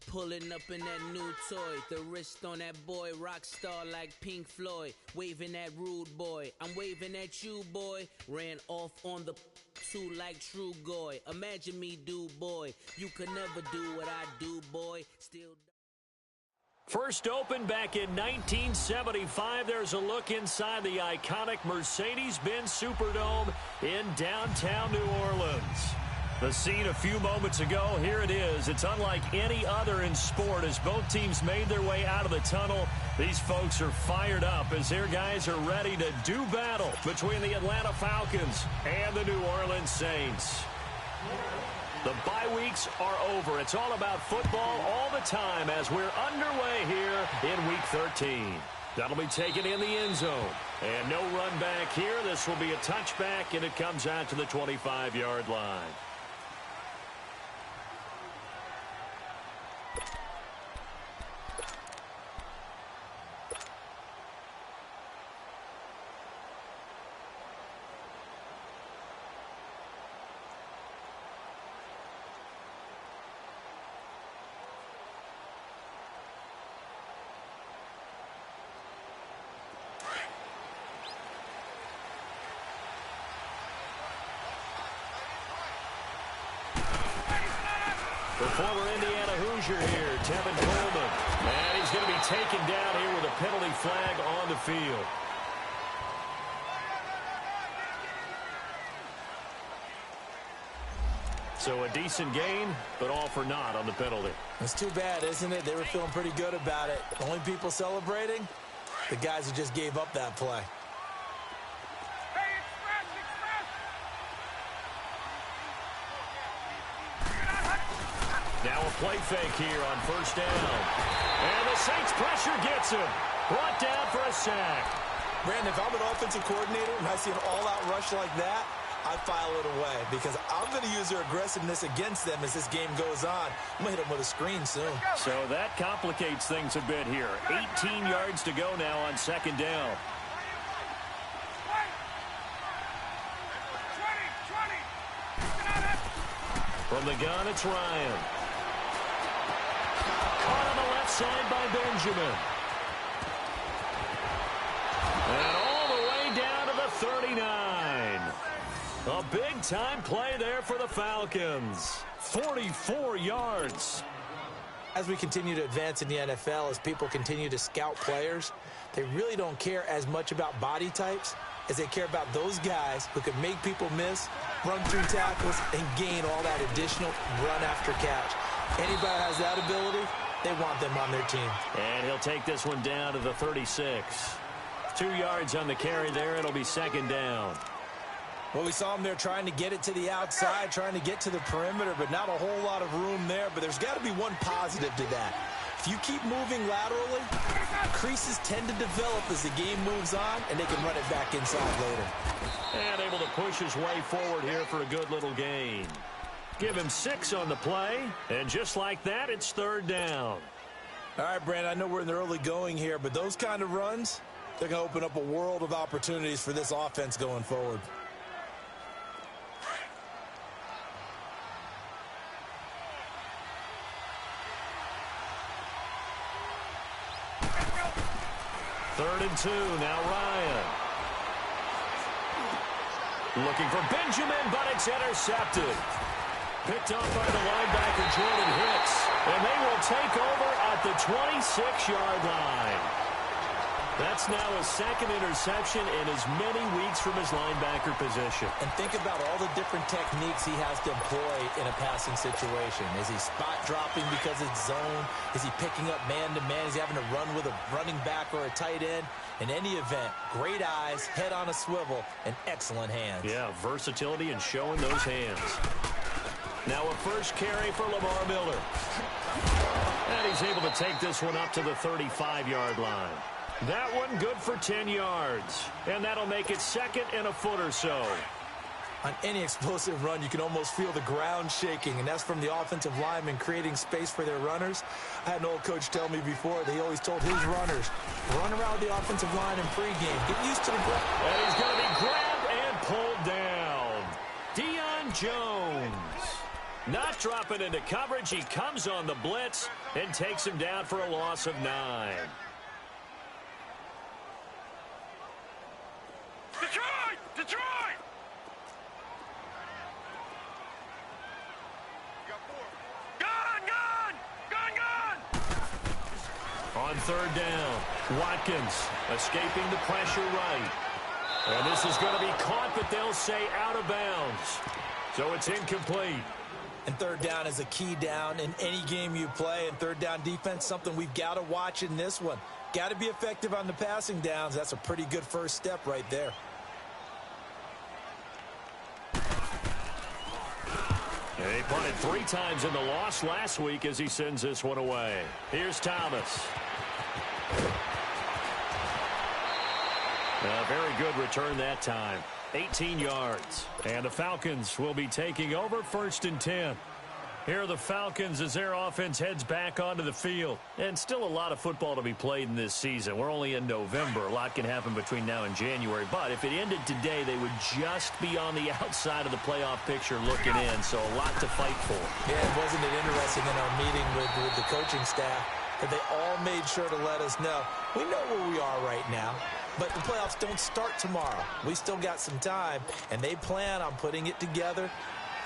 Pulling up in that new toy, the wrist on that boy, rock star like Pink Floyd, waving at rude boy, I'm waving at you boy, ran off on the two like True Goy, imagine me do boy, you could never do what I do boy, still. First opened back in 1975, there's a look inside the iconic Mercedes-Benz Superdome in downtown New Orleans. The scene a few moments ago, here it is. It's unlike any other in sport as both teams made their way out of the tunnel. These folks are fired up as their guys are ready to do battle between the Atlanta Falcons and the New Orleans Saints. The bye weeks are over. It's all about football all the time as we're underway here in Week 13. That'll be taken in the end zone. And no run back here. This will be a touchback, and it comes out to the 25-yard line. The former Indiana Hoosier here, Tevin Coleman. And he's going to be taken down here with a penalty flag on the field. So a decent gain, but all for naught on the penalty. It's too bad, isn't it? They were feeling pretty good about it. The only people celebrating, the guys who just gave up that play. Now a play fake here on first down. And the Saints pressure gets him. Brought down for a sack. Brandon, if I'm an offensive coordinator and I see an all-out rush like that, I file it away because I'm going to use their aggressiveness against them as this game goes on. I'm going to hit them with a screen soon. So that complicates things a bit here. 18 yards to go now on second down. From the gun, it's Ryan. Caught on the left side by Benjamin. And all the way down to the 39. A big-time play there for the Falcons. 44 yards. As we continue to advance in the NFL, as people continue to scout players, they really don't care as much about body types as they care about those guys who can make people miss, run through tackles, and gain all that additional run after catch. Anybody that has that ability, they want them on their team. And he'll take this one down to the 36. 2 yards on the carry there. It'll be second down. Well, we saw him there trying to get it to the outside, trying to get to the perimeter, but not a whole lot of room there. But there's got to be one positive to that. If you keep moving laterally, creases tend to develop as the game moves on, and they can run it back inside later. And able to push his way forward here for a good little gain. Give him 6 on the play, and just like that, it's third down. All right, Brandon, I know we're in the early going here, but those kind of runs, they're going to open up a world of opportunities for this offense going forward. Third and 2, now Ryan. Looking for Benjamin, but it's intercepted. Picked off by the linebacker, Jordan Hicks. And they will take over at the 26-yard line. That's now his second interception in as many weeks from his linebacker position. And think about all the different techniques he has to employ in a passing situation. Is he spot dropping because it's zone? Is he picking up man-to-man? Is he having to run with a running back or a tight end? In any event, great eyes, head on a swivel, and excellent hands. Yeah, versatility and showing those hands. Now a first carry for Lamar Miller. And he's able to take this one up to the 35-yard line. That one good for 10 yards. And that'll make it second and a foot or so. On any explosive run, you can almost feel the ground shaking, and that's from the offensive linemen creating space for their runners. I had an old coach tell me before, they always told his runners, run around the offensive line in pregame. Get used to the ground. And he's going to be grabbed and pulled down. Deion Jones. Not dropping into coverage. He comes on the blitz and takes him down for a loss of 9. Detroit! Detroit! On third down, Watkins escaping the pressure right. And this is going to be caught, but they'll say out of bounds. So it's incomplete. And third down is a key down in any game you play. And third down defense, something we've got to watch in this one. Got to be effective on the passing downs. That's a pretty good first step right there. And he punted 3 times in the loss last week as he sends this one away. Here's Thomas. A very good return that time. 18 yards. And the Falcons will be taking over 1st and 10. Here are the Falcons as their offense heads back onto the field. And still a lot of football to be played in this season. We're only in November. A lot can happen between now and January. But if it ended today, they would just be on the outside of the playoff picture looking in. So a lot to fight for. Yeah, wasn't it interesting in our meeting with the coaching staff that they all made sure to let us know, we know where we are right now, but the playoffs don't start tomorrow. We still got some time, and they plan on putting it together,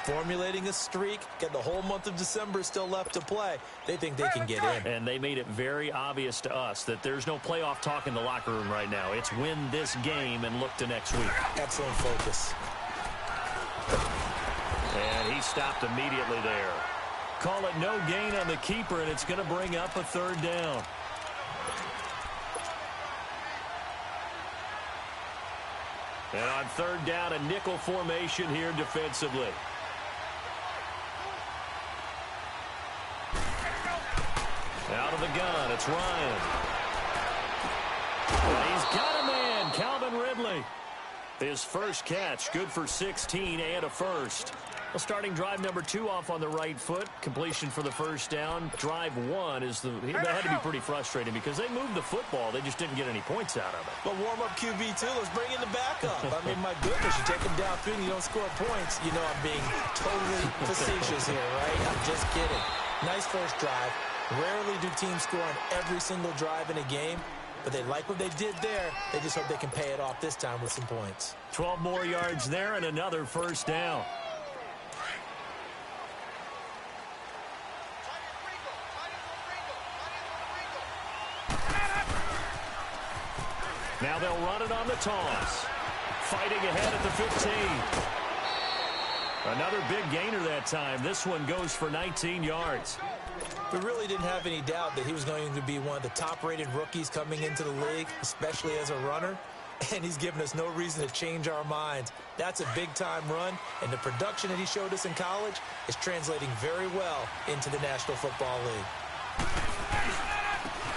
formulating a streak, get the whole month of December still left to play. They think they can get in. And they made it very obvious to us that there's no playoff talk in the locker room right now. It's win this game and look to next week. Excellent focus. And he stopped immediately there. Call it no gain on the keeper, and it's going to bring up a third down. And on third down, a nickel formation here defensively. Out of the gun, it's Ryan. And he's got a man, Calvin Ridley. His first catch, good for 16 and a first. Well, starting drive number 2 off on the right foot. Completion for the first down. Drive 1 is that had to be pretty frustrating because they moved the football. They just didn't get any points out of it. But warm-up QB, too. Let's bring in the backup. I mean, my goodness, you take him downfield and you don't score points. You know I'm being totally facetious here, right? I'm just kidding. Nice first drive. Rarely do teams score on every single drive in a game. But they like what they did there. They just hope they can pay it off this time with some points. 12 more yards there and another first down. Now they'll run it on the toss. Fighting ahead at the 15. Another big gainer that time. This one goes for 19 yards. We really didn't have any doubt that he was going to be one of the top-rated rookies coming into the league, especially as a runner. And he's given us no reason to change our minds. That's a big-time run, and the production that he showed us in college is translating very well into the National Football League.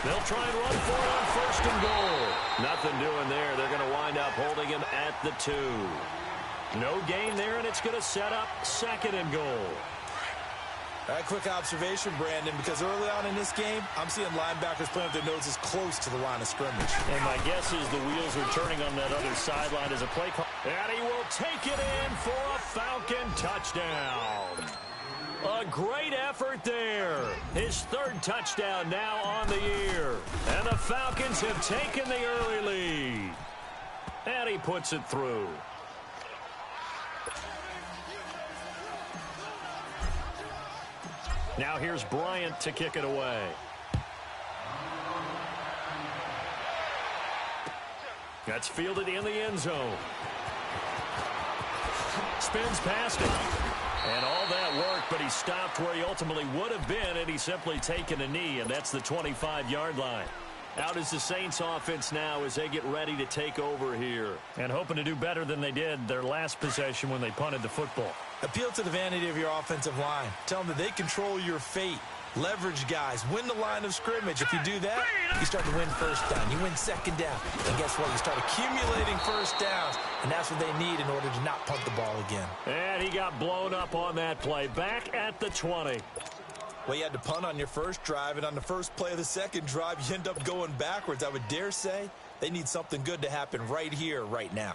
They'll try and run for it on 1st and goal. Nothing doing there. They're going to wind up holding him at the 2. No gain there, and it's going to set up 2nd and goal. All right, quick observation, Brandon, because early on in this game, I'm seeing linebackers playing with their noses close to the line of scrimmage. And my guess is the wheels are turning on that other sideline as a play call. And he will take it in for a Falcon touchdown. A great effort there. His 3rd touchdown now on the year. And the Falcons have taken the early lead. And he puts it through. Now here's Bryant to kick it away. That's fielded in the end zone. Spins past it. And all that work, but he stopped where he ultimately would have been had he simply taken a knee, and that's the 25-yard line. Out is the Saints offense now as they get ready to take over here. And hoping to do better than they did their last possession when they punted the football. Appeal to the vanity of your offensive line. Tell them that they control your fate. Leverage guys. Win the line of scrimmage. If you do that, you start to win first down. You win 2nd down. And guess what? You start accumulating first downs. And that's what they need in order to not punt the ball again. And he got blown up on that play. Back at the 20. Well, you had to punt on your first drive, and on the first play of the 2nd drive, you end up going backwards. I would dare say they need something good to happen right here, right now.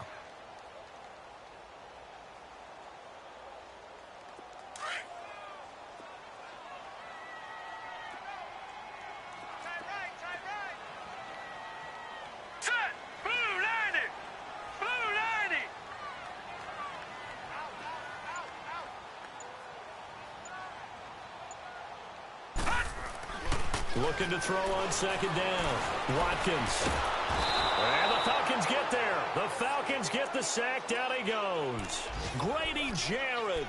Looking to throw on second down. Watkins. And the Falcons get there. The Falcons get the sack. Down he goes. Grady Jarrett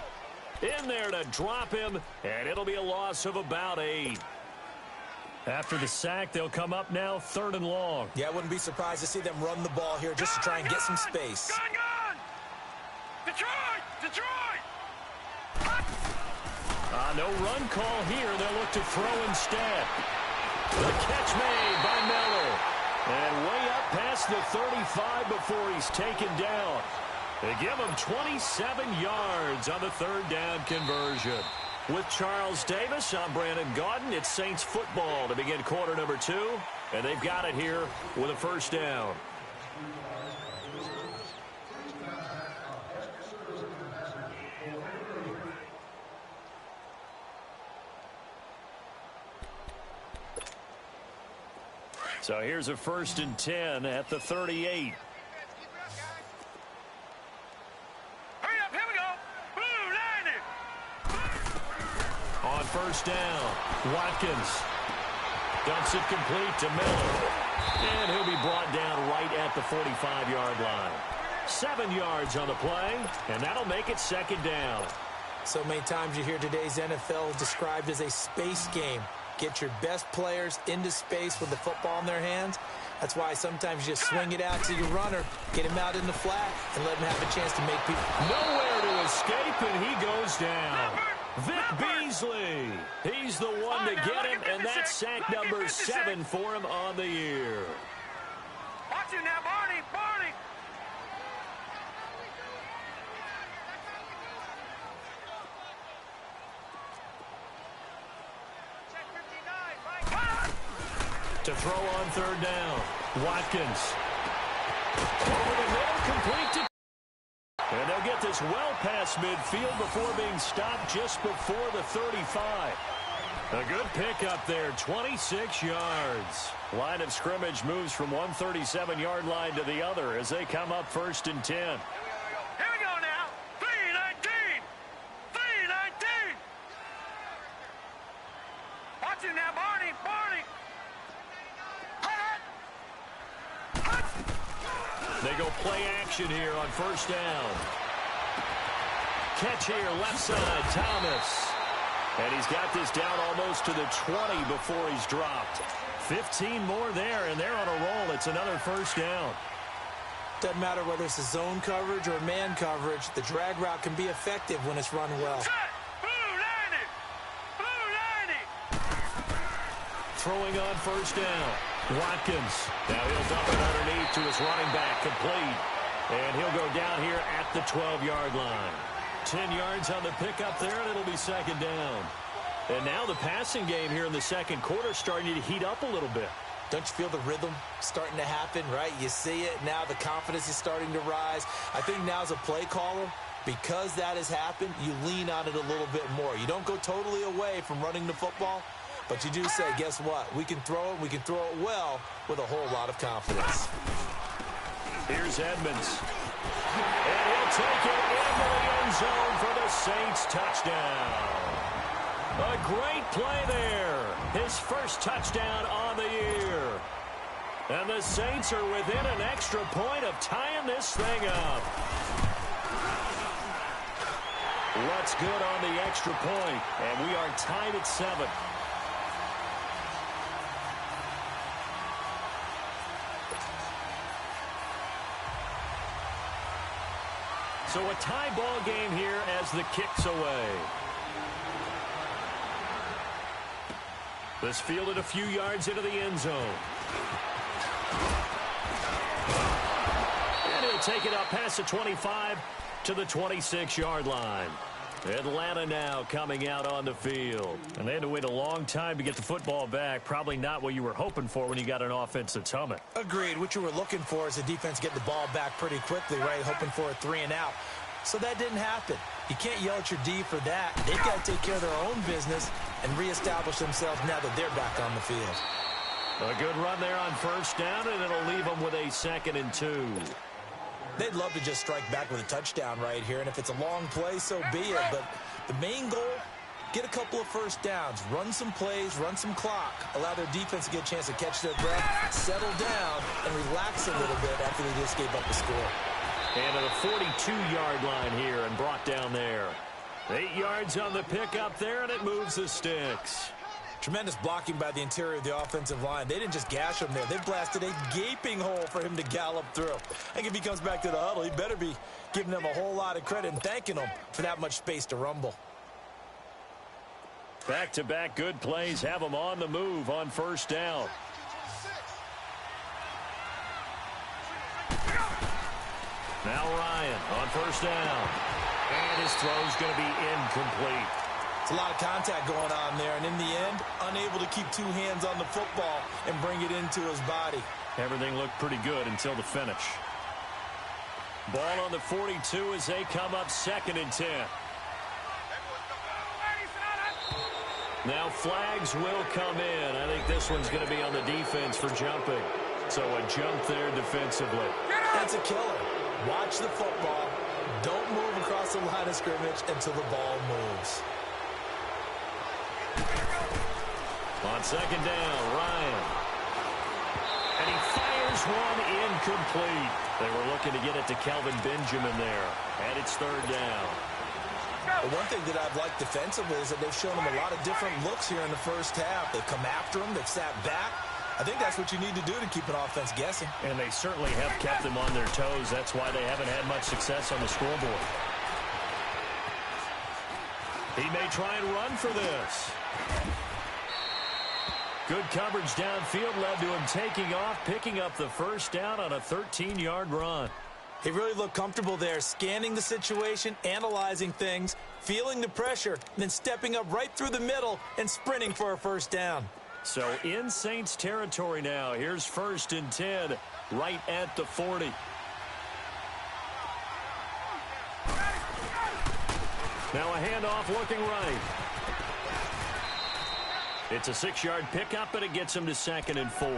in there to drop him, and it'll be a loss of about 8. After the sack, they'll come up now 3rd and long. Yeah, I wouldn't be surprised to see them run the ball here just to try and get some space. Detroit! Detroit! No run call here. They'll look to throw instead. The catch made by Miller. And way up past the 35 before he's taken down. They give him 27 yards on the 3rd down conversion. With Charles Davis, I'm Brandon Gaudin. It's Saints football to begin quarter number 2. And they've got it here with a 1st down. So here's a 1st and 10 at the 38. Hurry up, here we go. Blue 90. On 1st down, Watkins dumps it complete to Miller. And he'll be brought down right at the 45-yard line. 7 yards on the play, and that'll make it 2nd down. So many times you hear today's NFL described as a space game. Get your best players into space with the football in their hands. That's why sometimes you just swing it out to your runner, get him out in the flat, and let him have a chance to make people. Nowhere to escape, and he goes down. Vic Beasley. He's the one to get him, and that's sack number 7 for him on the year. Watch it now, Barney. Barney. To throw on 3rd down, Watkins. Over the middle, complete to... And they'll get this well past midfield before being stopped just before the 35. A good pickup there, 26 yards. Line of scrimmage moves from one 37-yard line to the other as they come up 1st and 10. Here we go now. 3-19. 3-19. Watch it now, Barney. Barney. They go play action here on 1st down. Catch here, left side, Thomas. And he's got this down almost to the 20 before he's dropped. 15 more there, and they're on a roll. It's another 1st down. Doesn't matter whether it's a zone coverage or man coverage, the drag route can be effective when it's run well. Blue 90. Blue 90. Throwing on 1st down. Watkins. Now he'll dump it underneath to his running back, complete. And he'll go down here at the 12-yard line. 10 yards on the pickup there, and it'll be 2nd down. And now the passing game here in the 2nd quarter starting to heat up a little bit. Don't you feel the rhythm starting to happen, right? You see it. Now the confidence is starting to rise. I think now as a play caller, because that has happened, you lean on it a little bit more. You don't go totally away from running the football, but you do say, guess what? We can throw it. We can throw it well with a whole lot of confidence. Here's Edmonds. And he'll take it into the end zone for the Saints touchdown. A great play there. His 1st touchdown on the year. And the Saints are within an extra point of tying this thing up. What's good on the extra point? And we are tied at 7. So a tie ball game here as the kick's away. This fielded a few yards into the end zone. And he'll take it up past the 25 to the 26-yard line. Atlanta now coming out on the field. And they had to wait a long time to get the football back. Probably not what you were hoping for when you got an offense that's humming. Agreed. What you were looking for is the defense getting the ball back pretty quickly, right? Hoping for a 3 and out. So that didn't happen. You can't yell at your D for that. They've got to take care of their own business and reestablish themselves now that they're back on the field. A good run there on 1st down, and it'll leave them with a 2nd and 2. They'd love to just strike back with a touchdown right here, and if it's a long play, so be it. But the main goal get a couple of first downs, run some plays, run some clock, allow their defense to get a chance to catch their breath, settle down, and relax a little bit after they just gave up the score. And to the 42-yard line here and brought down there. 8 yards on the pickup there, and it moves the sticks. Tremendous blocking by the interior of the offensive line. They didn't just gash him there. They blasted a gaping hole for him to gallop through. I think if he comes back to the huddle, he better be giving them a whole lot of credit and thanking them for that much space to rumble. Back-to-back good plays have them on the move on first down. Now Ryan on first down. And his throw's going to be incomplete. It's a lot of contact going on there, and in the end, unable to keep two hands on the football and bring it into his body. Everything looked pretty good until the finish. Ball on the 42 as they come up 2nd and 10. Now flags will come in. I think this one's going to be on the defense for jumping. So a jump there defensively. That's a killer. Watch the football. Don't move across the line of scrimmage until the ball moves. On 2nd down, Ryan. And he fires one incomplete. They were looking to get it to Kelvin Benjamin there. And it's 3rd down. Well, one thing that I've liked defensively is that they've shown them a lot of different looks here in the first half. They've come after them. They've sat back. I think that's what you need to do to keep an offense guessing. And they certainly have kept them on their toes. That's why they haven't had much success on the scoreboard. He may try and run for this. Good coverage downfield led to him taking off, picking up the first down on a 13-yard run. He really looked comfortable there, scanning the situation, analyzing things, feeling the pressure, and then stepping up right through the middle and sprinting for a first down. So in Saints territory now. Here's 1st and 10, right at the 40. Now a handoff looking right. It's a 6-yard pickup, but it gets him to 2nd and 4.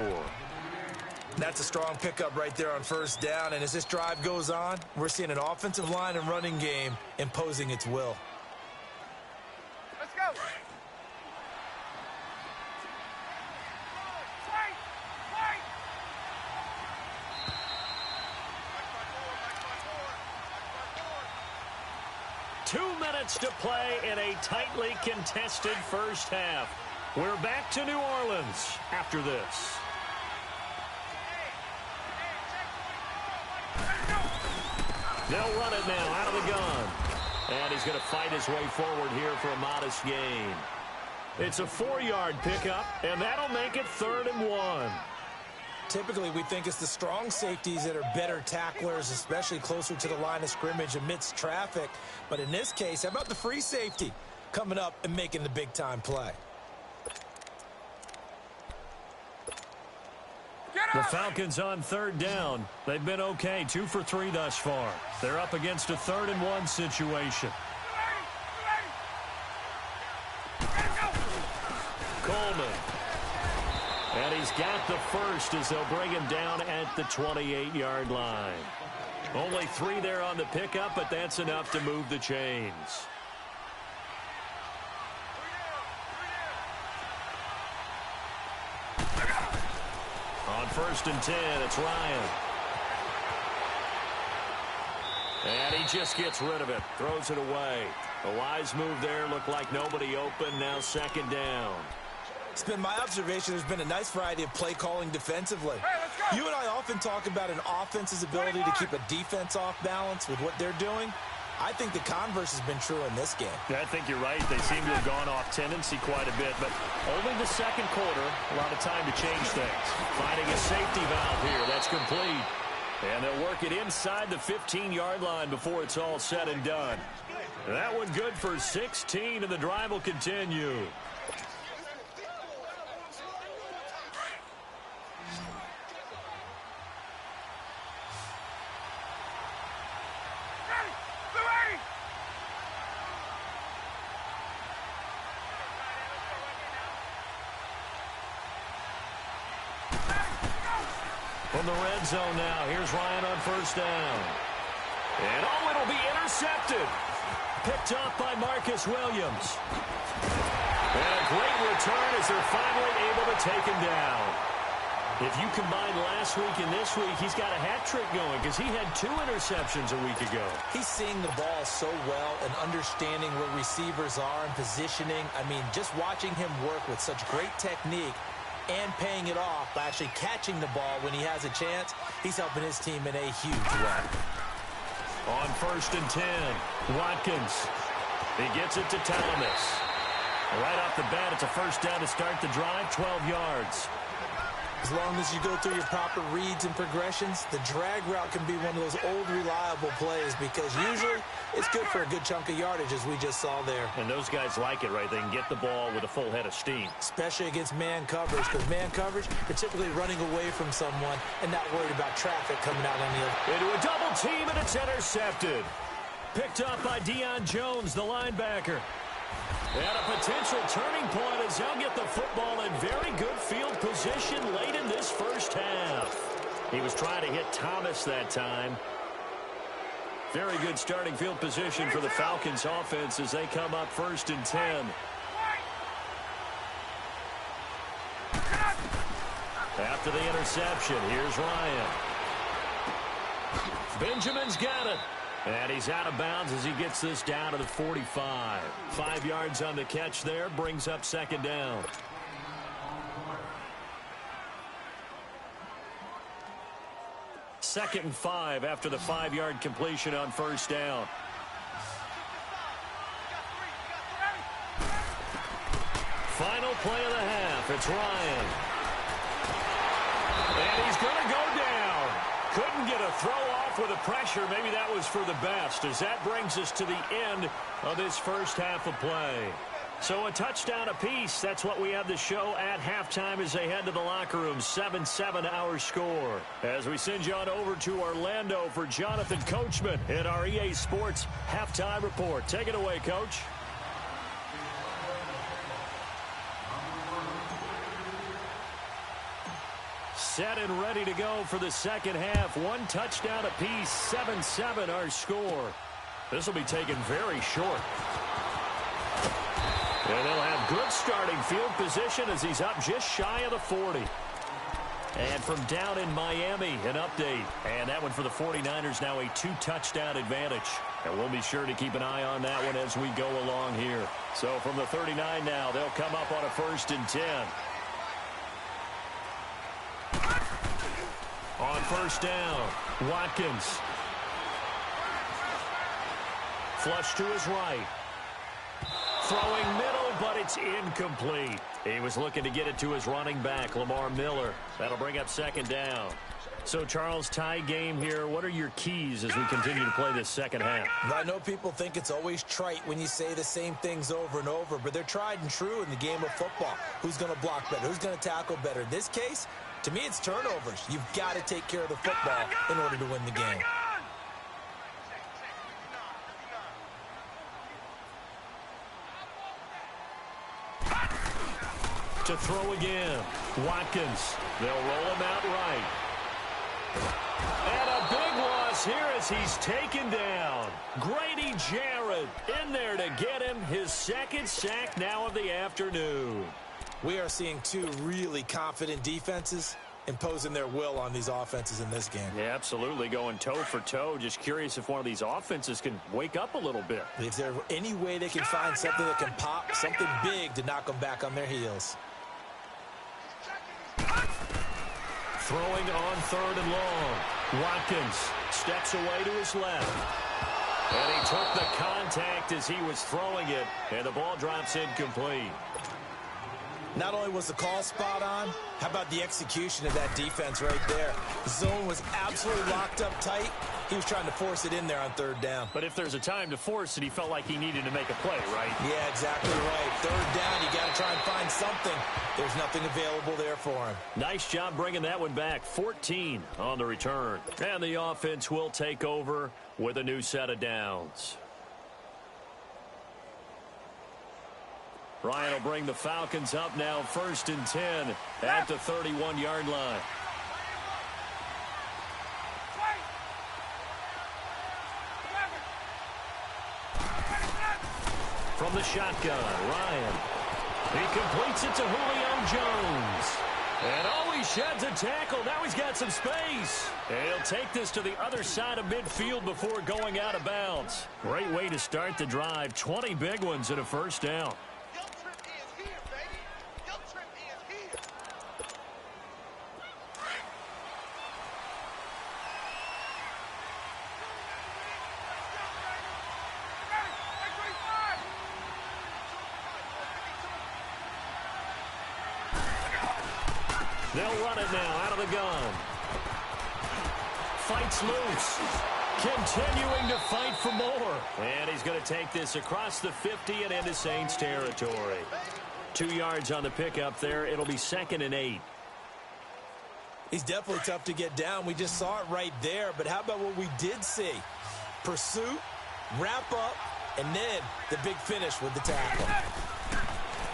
That's a strong pickup right there on first down, and as this drive goes on, we're seeing an offensive line and running game imposing its will. Let's go. Wait. 2 minutes to play in a tightly contested first half. We're back to New Orleans after this. They'll run it now out of the gun. And he's going to fight his way forward here for a modest gain. It's a 4-yard pickup, and that'll make it 3rd and 1. Typically, we think it's the strong safeties that are better tacklers, especially closer to the line of scrimmage amidst traffic. But in this case, how about the free safety coming up and making the big-time play? The Falcons on 3rd down. They've been okay, 2 for 3 thus far. They're up against a 3rd and 1 situation. Coleman. And he's got the first as they'll bring him down at the 28-yard line. Only 3 there on the pickup, but that's enough to move the chains. On 1st and 10, it's Ryan. And he just gets rid of it, throws it away. A wise move there, looked like nobody open, now 2nd down. It's been my observation there's been a nice variety of play calling defensively. Hey, You and I often talk about an offense's ability to keep a defense off balance with what they're doing. I think the converse has been true in this game. I think you're right. They seem to have gone off tendency quite a bit, but only the 2nd quarter, a lot of time to change things. Finding a safety valve here. That's complete. And they'll work it inside the 15-yard line before it's all said and done. That one good for 16, and the drive will continue. From the red zone now, here's Ryan on 1st down. And it'll be intercepted. Picked off by Marcus Williams. And a great return as they're finally able to take him down. If you combine last week and this week, he's got a hat trick going because he had 2 interceptions a week ago. He's seeing the ball so well and understanding where receivers are and positioning. I mean, just watching him work with such great technique and paying it off by actually catching the ball when he has a chance, he's helping his team in a huge way. On 1st and 10, Watkins. He gets it to Thomas. Right off the bat, it's a first down to start the drive, 12 yards. As long as you go through your proper reads and progressions, the drag route can be one of those old reliable plays because usually it's good for a good chunk of yardage, as we just saw there. And those guys like it, right? They can get the ball with a full head of steam. Especially against man coverage, because man coverage, they're typically running away from someone and not worried about traffic coming out on the other. Into a double team, and it's intercepted. Picked up by Deion Jones, the linebacker. And a potential turning point as they'll get the football in very good field position late in this first half. He was trying to hit Thomas that time. Very good starting field position for the Falcons offense as they come up 1st and 10. After the interception, here's Ryan. Benjamin's got it. And he's out of bounds as he gets this down to the 45. 5 yards on the catch there, brings up 2nd down. Second and 5 after the 5-yard completion on 1st down. Final play of the half. It's Ryan. And he's going to go down. Couldn't get a throw off with the pressure. Maybe that was for the best, as that brings us to the end of this first half of play. So a touchdown apiece. That's what we have to show at halftime as they head to the locker room. 7-7 our score. As we send you on over to Orlando for Jonathan Coachman in our EA Sports Halftime Report. Take it away, Coach. Set and ready to go for the second half. 1 touchdown apiece. 7-7 our score. This will be taken very short. And they'll have good starting field position as he's up just shy of the 40. And from down in Miami, an update. And that one for the 49ers, now a 2-touchdown advantage. And we'll be sure to keep an eye on that one as we go along here. So from the 39 now, they'll come up on a 1st and 10. On 1st down, Watkins. Flush to his right. Throwing middle, but it's incomplete. He was looking to get it to his running back, Lamar Miller. That'll bring up 2nd down. So, Charles, tie game here. What are your keys as we continue to play this second half? I know people think it's always trite when you say the same things over and over, but they're tried and true in the game of football. Who's going to block better? Who's going to tackle better? In this case, to me, it's turnovers. You've got to take care of the football in order to win the game. To throw again, Watkins. They'll roll him out right. And a big loss here as he's taken down. Grady Jarrett in there to get him his 2nd sack now of the afternoon. We are seeing 2 really confident defenses imposing their will on these offenses in this game. Yeah, absolutely, going toe for toe. Just curious if one of these offenses can wake up a little bit. Is there any way they can find something that can pop, something big to knock them back on their heels? Throwing on 3rd and long. Watkins steps away to his left. And he took the contact as he was throwing it. And the ball drops incomplete. Not only was the call spot on, how about the execution of that defense right there? The zone was absolutely locked up tight. He was trying to force it in there on 3rd down. But if there's a time to force it, he felt like he needed to make a play, right? Yeah, exactly right. 3rd down, you got to try and find something. There's nothing available there for him. Nice job bringing that one back. 14 on the return. And the offense will take over with a new set of downs. Ryan will bring the Falcons up now 1st and 10 at the 31-yard line. from the shotgun. Ryan. He completes it to Julio Jones. And he sheds a tackle. Now he's got some space. And he'll take this to the other side of midfield before going out of bounds. Great way to start the drive. 20 big ones and a first down. They'll run it now out of the gun. Fights loose. Continuing to fight for more. And he's going to take this across the 50 and into Saints territory. 2 yards on the pickup there. It'll be 2nd and 8. He's definitely tough to get down. We just saw it right there. But how about what we did see? Pursuit, wrap up, and then the big finish with the tackle.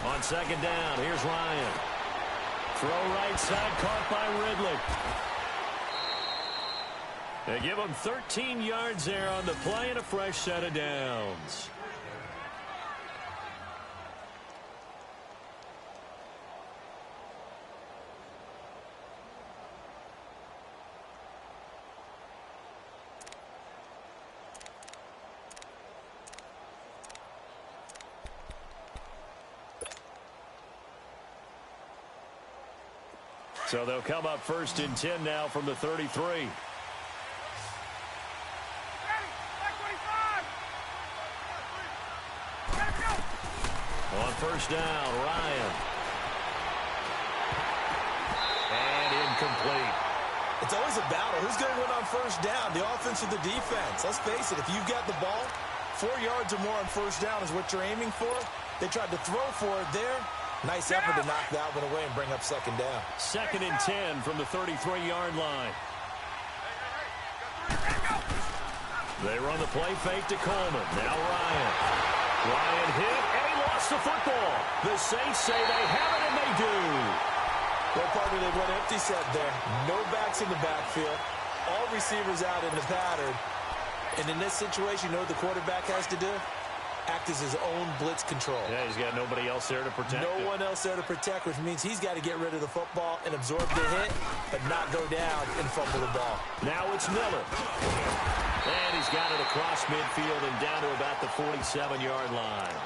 On 2nd down, here's Ryan. Throw right side, caught by Ridley. They give him 13 yards there on the play and a fresh set of downs. So they'll come up 1st and 10 now from the 33. On 1st down, Ryan. And incomplete. It's always a battle. Who's going to win on 1st down, the offense or the defense? Let's face it, if you've got the ball, 4 yards or more on 1st down is what you're aiming for. They tried to throw for it there. Nice effort to knock that one away and bring up 2nd down. 2nd and 10 from the 33-yard line. They run the play fake to Coleman. Now Ryan. Ryan hit, and he lost the football. The Saints say they have it, and they do. Well, partner, they went empty set there. No backs in the backfield. All receivers out in the pattern. And in this situation, you know what the quarterback has to do? Act as his own blitz control. Yeah, he's got nobody else there to protect No one else there to protect, which means he's got to get rid of the football and absorb the hit, but not go down and fumble the ball. Now it's Miller. And he's got it across midfield and down to about the 47-yard line.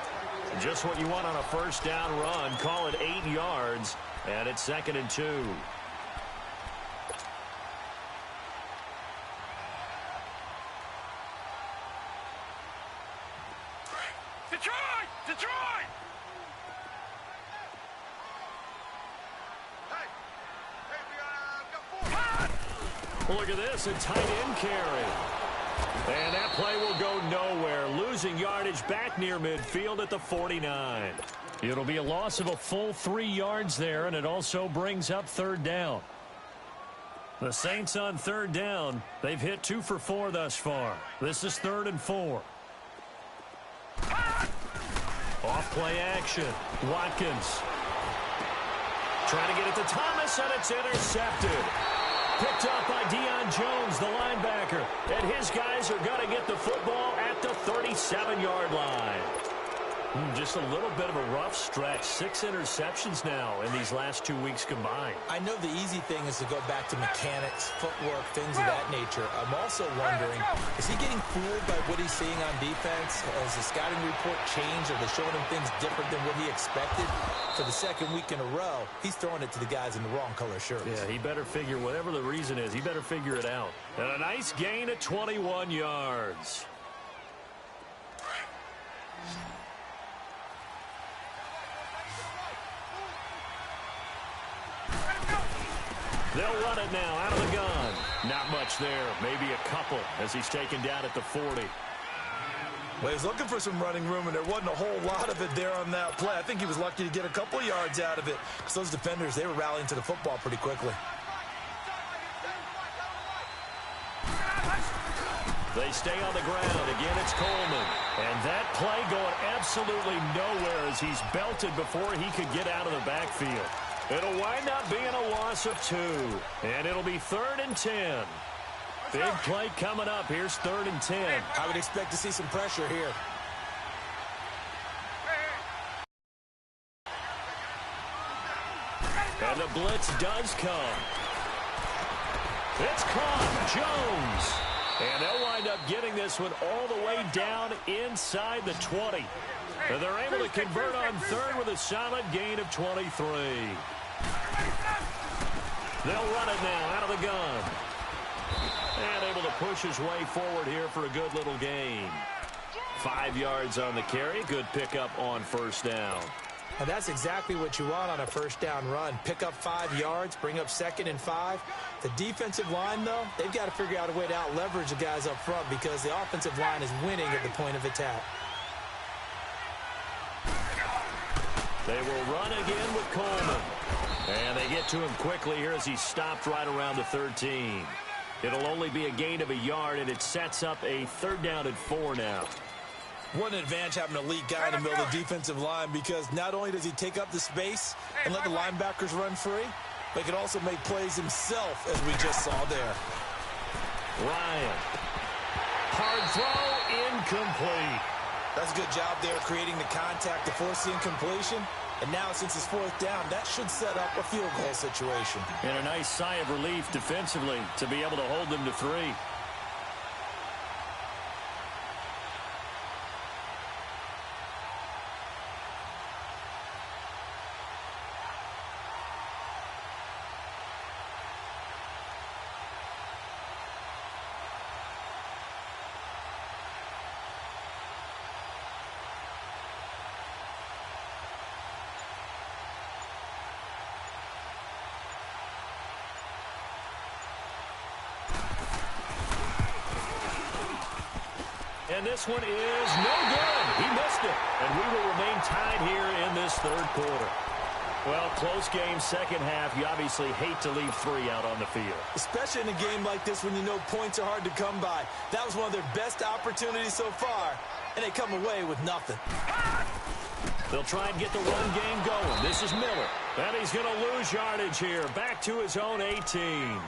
Just what you want on a 1st down run. Call it 8 yards, and it's 2nd and 2. Detroit! Look at this, a tight end carry. And that play will go nowhere. Losing yardage back near midfield at the 49. It'll be a loss of a full 3 yards there, and it also brings up 3rd down. The Saints on 3rd down. They've hit 2 for 4 thus far. This is 3rd and 4. Off play action. Watkins. Trying to get it to Thomas, and it's intercepted. Picked up by Deion Jones, the linebacker. And his guys are going to get the football at the 37-yard line. Just a little bit of a rough stretch. 6 interceptions now in these last 2 weeks combined. I know the easy thing is to go back to mechanics, footwork, things of that nature. I'm also wondering, is he getting fooled by what he's seeing on defense? Has the scouting report changed? Are they showing him things different than what he expected? For the 2nd week in a row, he's throwing it to the guys in the wrong color shirts. Yeah, he better figure, whatever the reason is, he better figure it out. And a nice gain at 21 yards. They'll run it now out of the gun. Not much there. Maybe a couple as he's taken down at the 40. Well, he was looking for some running room, and there wasn't a whole lot of it there on that play. I think he was lucky to get a couple of yards out of it because those defenders, they were rallying to the football pretty quickly. They stay on the ground. Again, it's Coleman. And that play going absolutely nowhere as he's belted before he could get out of the backfield. It'll wind up being a loss of 2. And it'll be 3rd and 10. Big play coming up. Here's 3rd and 10. I would expect to see some pressure here. And the blitz does come. It's caught. Jones. And they'll wind up getting this one all the way down inside the 20. And they're able to convert on third with a solid gain of 23. They'll run it now out of the gun. And able to push his way forward here for a good little gain. 5 yards on the carry. Good pickup on first down. And that's exactly what you want on a first down run. Pick up 5 yards, bring up 2nd and 5. The defensive line, though, they've got to figure out a way to out-leverage the guys up front because the offensive line is winning at the point of attack. They will run again with Coleman. And they get to him quickly here as he stopped right around the 13. It'll only be a gain of a yard, and it sets up a 3rd down and 4 now. What an advantage having an elite guy in the middle of the defensive line because not only does he take up the space and let the linebackers run free, but he can also make plays himself, as we just saw there. Ryan. Hard throw, incomplete. That's a good job there creating the contact to force the incompletion. And now, since it's 4th down, that should set up a field goal situation. And a nice sigh of relief defensively to be able to hold them to 3. And this one is no good. He missed it. And we will remain tied here in this 3rd quarter. Well, close game, second half. You obviously hate to leave 3 out on the field. Especially in a game like this when you know points are hard to come by. That was one of their best opportunities so far, and they come away with nothing. They'll try and get the run game going. This is Miller. And he's going to lose yardage here. Back to his own 18.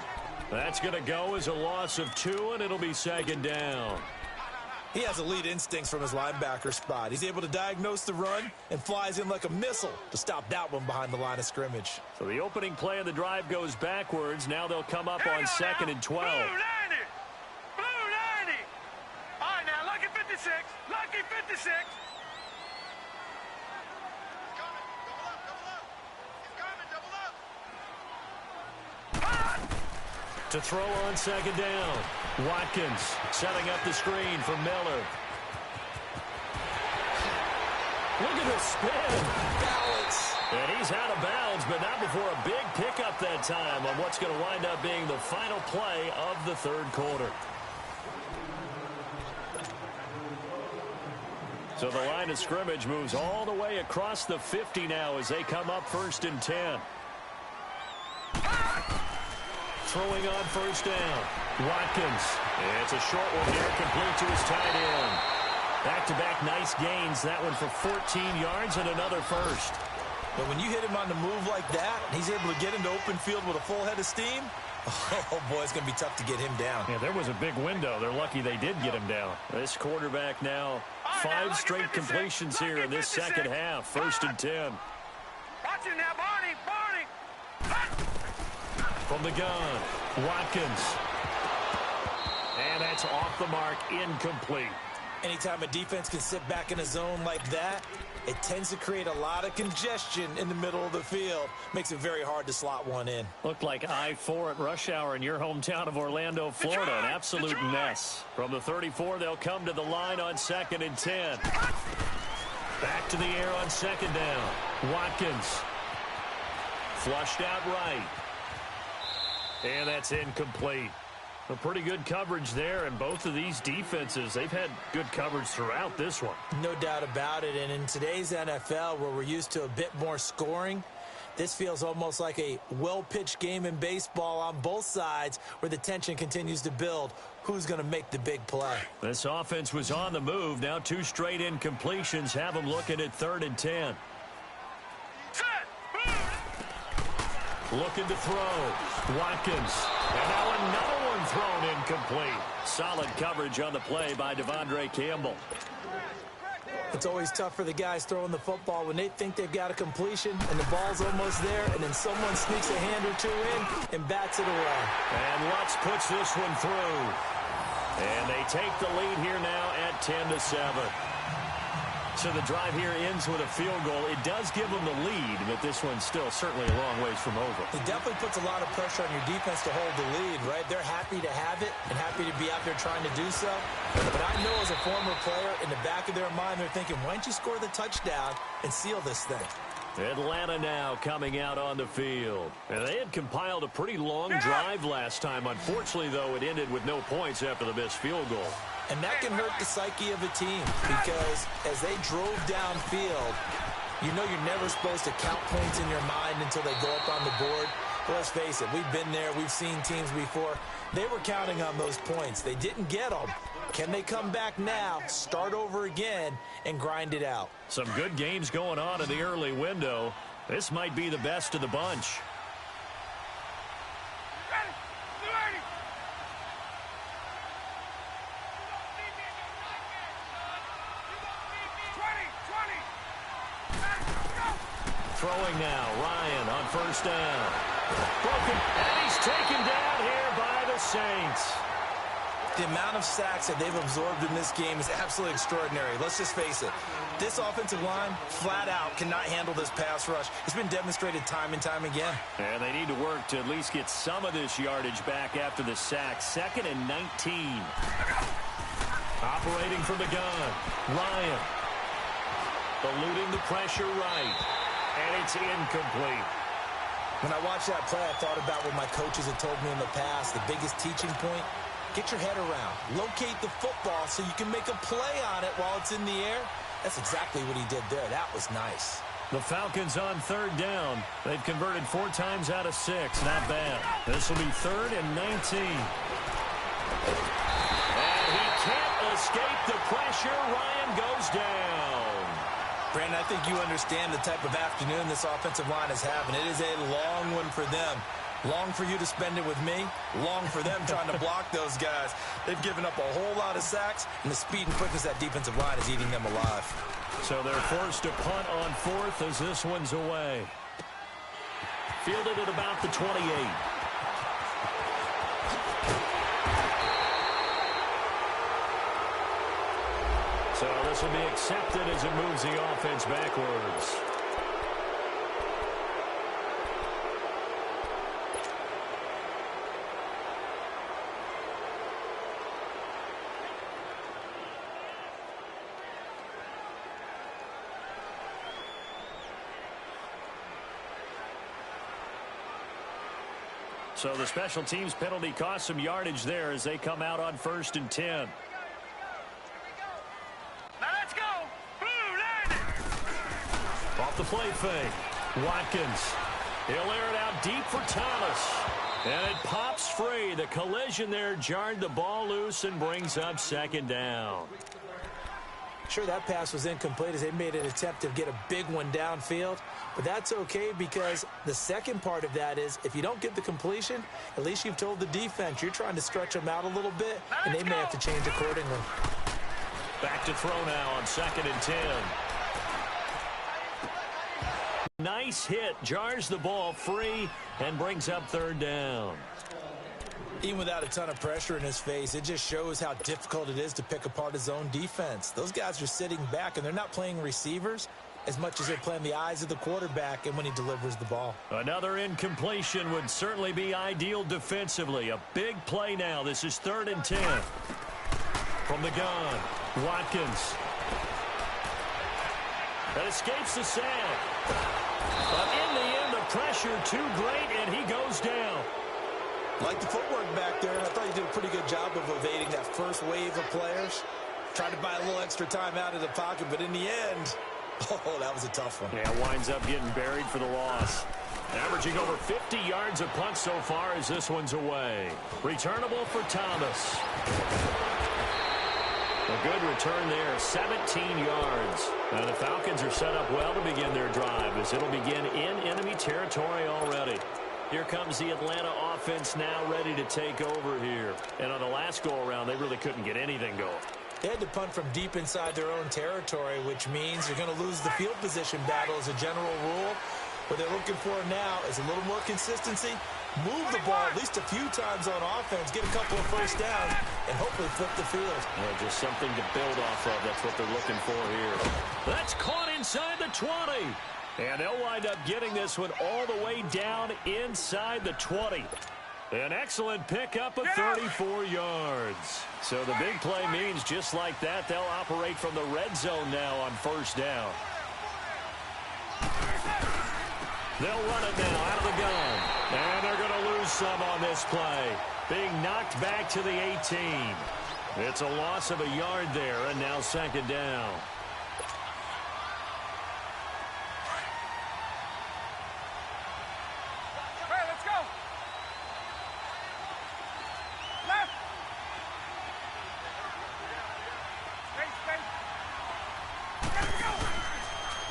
That's going to go as a loss of 2, and it'll be 2nd down. He has elite instincts from his linebacker spot. He's able to diagnose the run and flies in like a missile to stop that one behind the line of scrimmage. So the opening play of the drive goes backwards. Now they'll come up on 2nd and 12. Blue 90! Blue 90! All right, now, lucky 56. Lucky 56. To throw on 2nd down. Watkins setting up the screen for Miller. Look at the spin. Balance. And he's out of bounds, but not before a big pickup that time on what's going to wind up being the final play of the 3rd quarter. So the line of scrimmage moves all the way across the 50 now as they come up 1st and 10. Throwing on 1st down. Watkins. It's a short one here, complete to his tight end. Back-to-back nice gains. That one for 14 yards and another first. But when you hit him on the move like that, he's able to get into open field with a full head of steam. Oh, boy, it's going to be tough to get him down. Yeah, there was a big window. They're lucky they did get him down. This quarterback now, 5 straight completions here in this second half. 1st and 10. Watch it now, Barney. From the gun, Watkins. And that's off the mark, incomplete. Anytime a defense can sit back in a zone like that, it tends to create a lot of congestion in the middle of the field. Makes it very hard to slot one in. Looked like I-4 at rush hour in your hometown of Orlando, Florida. An absolute mess. From the 34, they'll come to the line on 2nd and 10. Back to the air on 2nd down. Watkins. Flushed out right. And that's incomplete. A pretty good coverage there, and both of these defenses, they've had good coverage throughout this one. No doubt about it, and in today's NFL, where we're used to a bit more scoring, this feels almost like a well-pitched game in baseball on both sides where the tension continues to build. Who's going to make the big play? This offense was on the move. Now 2 straight incompletions have them looking at 3rd and 10. Looking to throw. Watkins. And now another one thrown incomplete. Solid coverage on the play by Devondre Campbell. It's always tough for the guys throwing the football when they think they've got a completion and the ball's almost there, and then someone sneaks a hand or two in and bats it away. And Lutz puts this one through. And they take the lead here now at 10-7. So the drive here ends with a field goal. It does give them the lead, but this one's still certainly a long ways from over. It definitely puts a lot of pressure on your defense to hold the lead, right? They're happy to have it and happy to be out there trying to do so. But I know as a former player, in the back of their mind, they're thinking, why don't you score the touchdown and seal this thing? Atlanta now coming out on the field. And they had compiled a pretty long drive last time. Unfortunately, though, it ended with no points after the missed field goal. And that can hurt the psyche of a team because as they drove downfield, you know you're never supposed to count points in your mind until they go up on the board. But let's face it, we've been there. We've seen teams before. They were counting on those points. They didn't get them. Can they come back now, start over again, and grind it out? Some good games going on in the early window. This might be the best of the bunch. Throwing now, Ryan on first down. Broken, and he's taken down here by the Saints. The amount of sacks that they've absorbed in this game is absolutely extraordinary. Let's just face it. This offensive line, flat out, cannot handle this pass rush. It's been demonstrated time and time again. And they need to work to at least get some of this yardage back after the sack. 2nd and 19. Operating from the gun, Ryan. Eluding the pressure right. And it's incomplete. When I watched that play, I thought about what my coaches had told me in the past. The biggest teaching point, get your head around. Locate the football so you can make a play on it while it's in the air. That's exactly what he did there. That was nice. The Falcons on 3rd down. They've converted 4 times out of 6. Not bad. This will be 3rd and 19. And he can't escape the pressure. Ryan goes down. Brandon, I think you understand the type of afternoon this offensive line is having. It is a long one for them. Long for you to spend it with me. Long for them trying to block those guys. They've given up a whole lot of sacks, and the speed and quickness of that defensive line is eating them alive. So they're forced to punt on 4th as this one's away. Fielded at about the 28. So this will be accepted as it moves the offense backwards. So the special teams penalty cost some yardage there as they come out on 1st and 10. Off the play fake. Watkins. He'll air it out deep for Thomas. And it pops free. The collision there jarred the ball loose and brings up 2nd down. Sure, that pass was incomplete as they made an attempt to get a big one downfield. But that's okay because the second part of that is if you don't get the completion, at least you've told the defense you're trying to stretch them out a little bit, and they may have to change accordingly. Back to throw now on 2nd and 10. Nice hit, jars the ball free and brings up 3rd down. Even without a ton of pressure in his face, it just shows how difficult it is to pick apart his own defense. Those guys are sitting back, and they're not playing receivers as much as they're playing the eyes of the quarterback and when he delivers the ball. Another incompletion would certainly be ideal defensively. A big play now. This is 3rd and 10. From the gun, Watkins. That escapes the sack. But in the end, the pressure too great, and he goes down. Like the footwork back there, and I thought he did a pretty good job of evading that first wave of players. Tried to buy a little extra time out of the pocket, but in the end, oh, that was a tough one. Yeah, winds up getting buried for the loss. Averaging over 50 yards a punt so far as this one's away. Returnable for Thomas. A good return there, 17 yards. Now the Falcons are set up well to begin their drive as it'll begin in enemy territory already. Here comes the Atlanta offense now ready to take over here. And on the last go-around, they really couldn't get anything going. They had to punt from deep inside their own territory, which means you're going to lose the field position battle as a general rule. What they're looking for now is a little more consistency, move the ball at least a few times on offense, get a couple of first downs, and hopefully flip the field. Yeah, just something to build off of. That's what they're looking for here. That's caught inside the 20. And they'll wind up getting this one all the way down inside the 20. An excellent pickup of 34 yards. So the big play means just like that, they'll operate from the red zone now on first down. They'll run it now out of the gun. And they're going to lose some on this play. Being knocked back to the 18. It's a loss of a yard there, and now second down.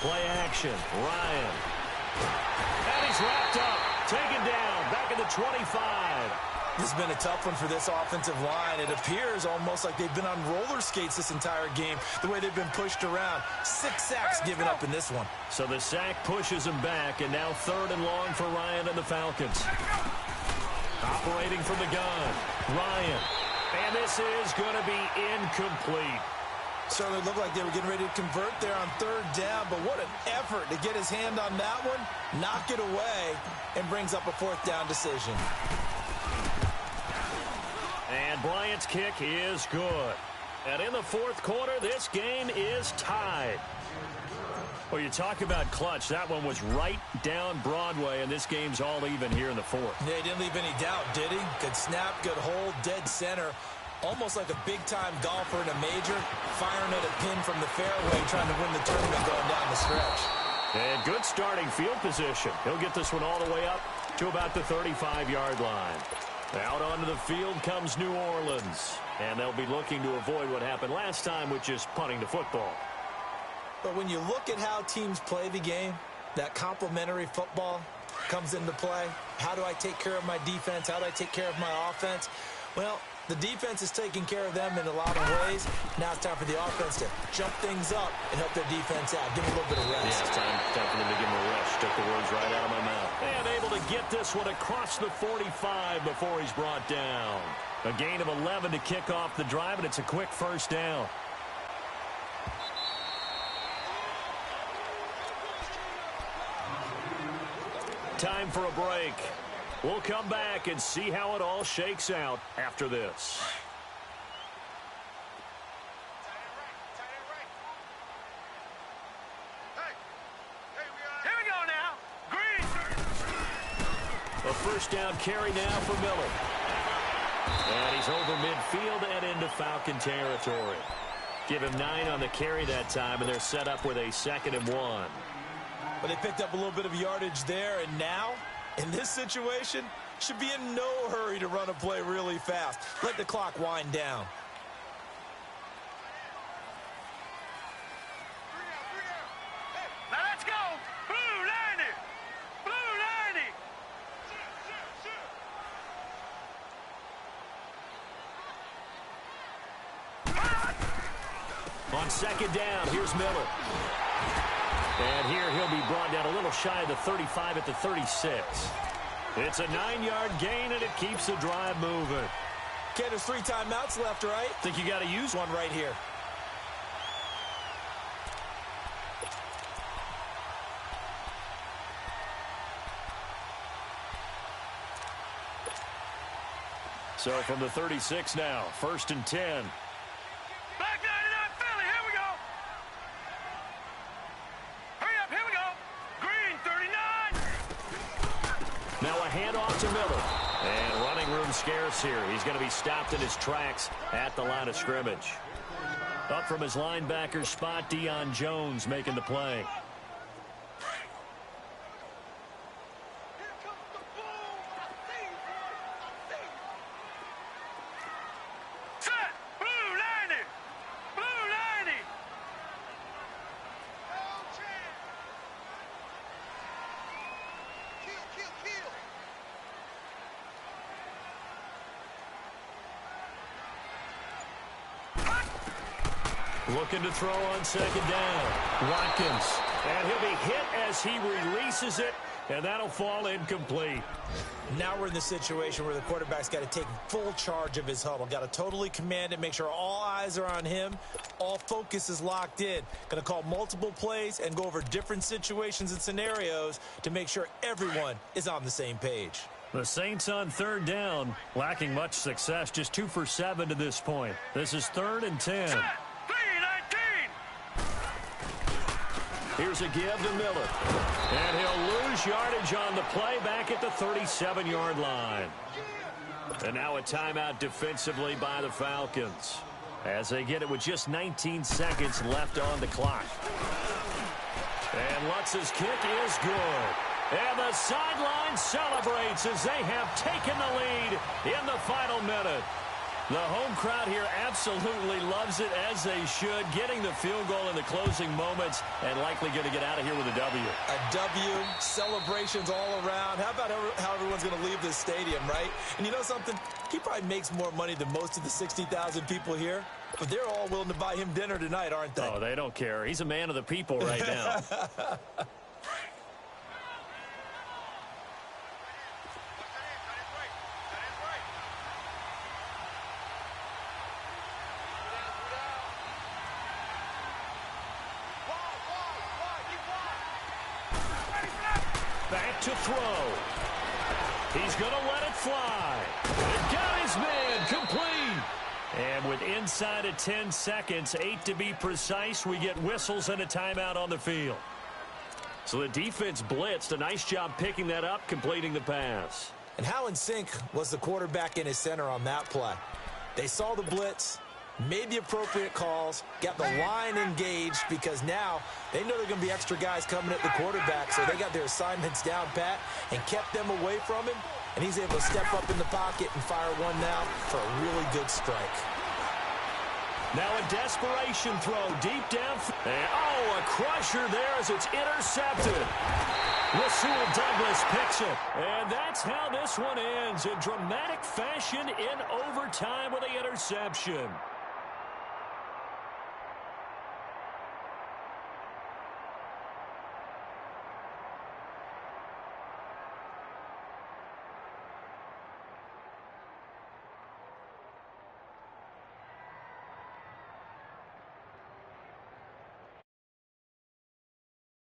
Play action. Ryan. And he's wrapped up. Taken down. Back at the 25. This has been a tough one for this offensive line. It appears almost like they've been on roller skates this entire game, the way they've been pushed around. 6 sacks given up in this one. So the sack pushes him back, and now 3rd and long for Ryan and the Falcons. Operating from the gun. Ryan. And this is going to be incomplete. Certainly looked like they were getting ready to convert there on 3rd down, but what an effort to get his hand on that one, knock it away, and brings up a 4th down decision. And Bryant's kick is good. And in the 4th quarter, this game is tied. Well, you talk about clutch. That one was right down Broadway, and this game's all even here in the 4th. Yeah, he didn't leave any doubt, did he? Good snap, good hold, dead center. Almost like a big-time golfer in a major, firing at a pin from the fairway, trying to win the tournament going down the stretch. And good starting field position. He'll get this one all the way up to about the 35-yard line. Out onto the field comes New Orleans. And they'll be looking to avoid what happened last time, which is punting the football. But when you look at how teams play the game, that complementary football comes into play. How do I take care of my defense? How do I take care of my offense? Well, the defense is taking care of them in a lot of ways. Now it's time for the offense to jump things up and help their defense out. Give them a little bit of rest. Yeah, time for them to give them a rest. Took the words right out of my mouth. And able to get this one across the 45 before he's brought down. A gain of 11 to kick off the drive, and it's a quick first down. Time for a break. We'll come back and see how it all shakes out after this. Here we go now. Green. A first down carry now for Miller. And he's over midfield and into Falcon territory. Give him 9 on the carry that time, and they're set up with a 2nd and 1. But they picked up a little bit of yardage there, and now, in this situation, should be in no hurry to run a play really fast. Let the clock wind down. Now let's go. Blue 90. Blue 90. On 2nd down, here's Miller. And here he'll be brought down a little shy of the 35 at the 36. It's a 9-yard gain, and it keeps the drive moving. Okay, there's 3 timeouts left, right? Think you got to use one right here. So from the 36 now, 1st and 10. Black 99 Philly. Here we go. Hurry up. Here we go. Green 39. Now a handoff to Miller. And running room scarce here. He's going to be stopped in his tracks at the line of scrimmage. Up from his linebacker spot, Deion Jones making the play. Set. Blue 90. Blue 90. Looking to throw on second down. Watkins. And he'll be hit as he releases it, and that'll fall incomplete. Now we're in the situation where the quarterback's got to take full charge of his huddle. Got to totally command it, make sure all eyes are on him. All focus is locked in. Going to call multiple plays and go over different situations and scenarios to make sure everyone is on the same page. The Saints on third down, lacking much success, just 2 for 7 to this point. This is 3rd and 10. 3-19. Here's a give to Miller. And he'll lose yardage on the play back at the 37-yard line. And now a timeout defensively by the Falcons, as they get it with just 19 seconds left on the clock. And Lutz's kick is good. And the sideline celebrates as they have taken the lead in the final minute. The home crowd here absolutely loves it, as they should, getting the field goal in the closing moments and likely going to get out of here with a W. A W, celebrations all around. How about how everyone's going to leave this stadium, right? And you know something? He probably makes more money than most of the 60,000 people here, but they're all willing to buy him dinner tonight, aren't they? Oh, they don't care. He's a man of the people right now. Back to throw. He's going to let it fly. And got his man complete. And with inside of 10 seconds, 8 to be precise, we get whistles and a timeout on the field. So the defense blitzed. A nice job picking that up, completing the pass. And how in sync was the quarterback in his center on that play? They saw the blitz, made the appropriate calls, got the line engaged, because now they know they're going to be extra guys coming at the quarterback, so they got their assignments down pat and kept them away from him, and he's able to step up in the pocket and fire one now for a really good strike. Now a desperation throw deep down. And, oh, a crusher there as it's intercepted. Rasul Douglas picks it. And that's how this one ends, in dramatic fashion in overtime with the interception.